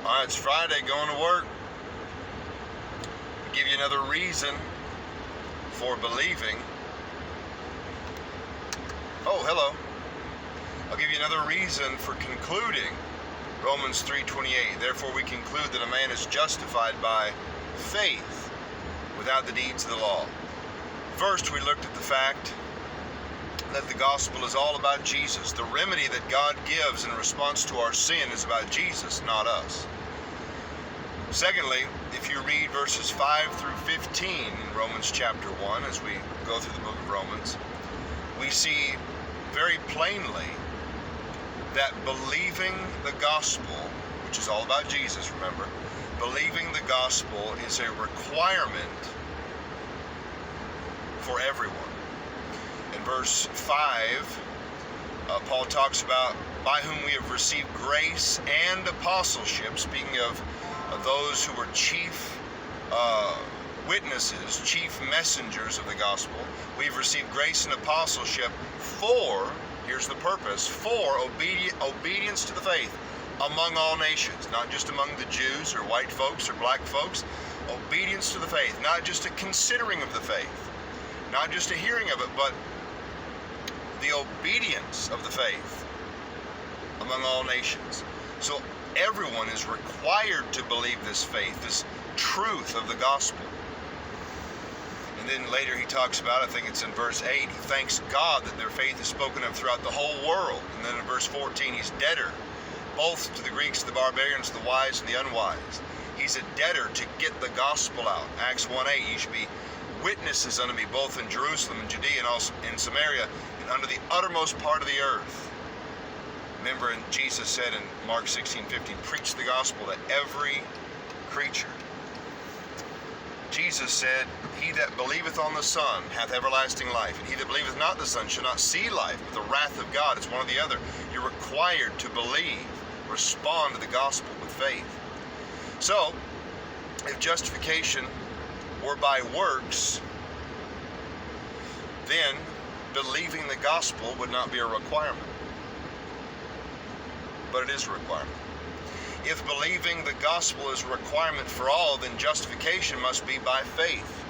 All right, it's Friday, going to work. I'll give you another reason for believing. Oh, hello. I'll give you another reason for concluding Romans 3:28. Therefore we conclude that a man is justified by faith without the deeds of the law. First, we looked at the fact that the gospel is all about Jesus. The remedy that God gives in response to our sin is about Jesus, not us. Secondly, if you read verses 5 through 15 in Romans chapter 1, as we go through the book of Romans, we see very plainly that believing the gospel, which is all about Jesus, remember, believing the gospel is a requirement for everyone. In verse 5, Paul talks about by whom we have received grace and apostleship, speaking of those who were chief witnesses, chief messengers of the gospel. We've received grace and apostleship for, here's the purpose, for obedience to the faith among all nations, not just among the Jews or white folks or black folks. Obedience to the faith, not just a considering of the faith, not just a hearing of it, but the obedience of the faith among all nations. So everyone is required to believe this faith, this truth of the gospel. And then later he talks about, I think it's in verse 8, he thanks God that their faith is spoken of throughout the whole world. And then in verse 14, he's debtor, both to the Greeks, the barbarians, the wise and the unwise. He's a debtor to get the gospel out. Acts 1:8, you should be witnesses unto me both in Jerusalem and Judea and also in Samaria and unto the uttermost part of the earth. Remember, and Jesus said in Mark 16:15, preach the gospel to every creature. Jesus said, he that believeth on the Son hath everlasting life, and he that believeth not the Son shall not see life, but the wrath of God. It's one or the other. You're required to believe, respond to the gospel with faith. So, if justification were by works, then believing the gospel would not be a requirement. But it is a requirement. If believing the gospel is a requirement for all, then justification must be by faith.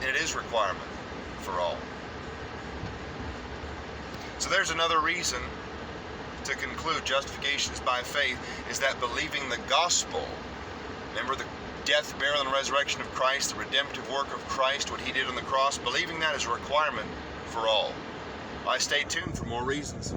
And it is a requirement for all. So there's another reason to conclude justification is by faith, is that believing the gospel, remember the death, burial, and resurrection of Christ, the redemptive work of Christ, what he did on the cross, believing that is a requirement for all. I stay tuned for more reasons.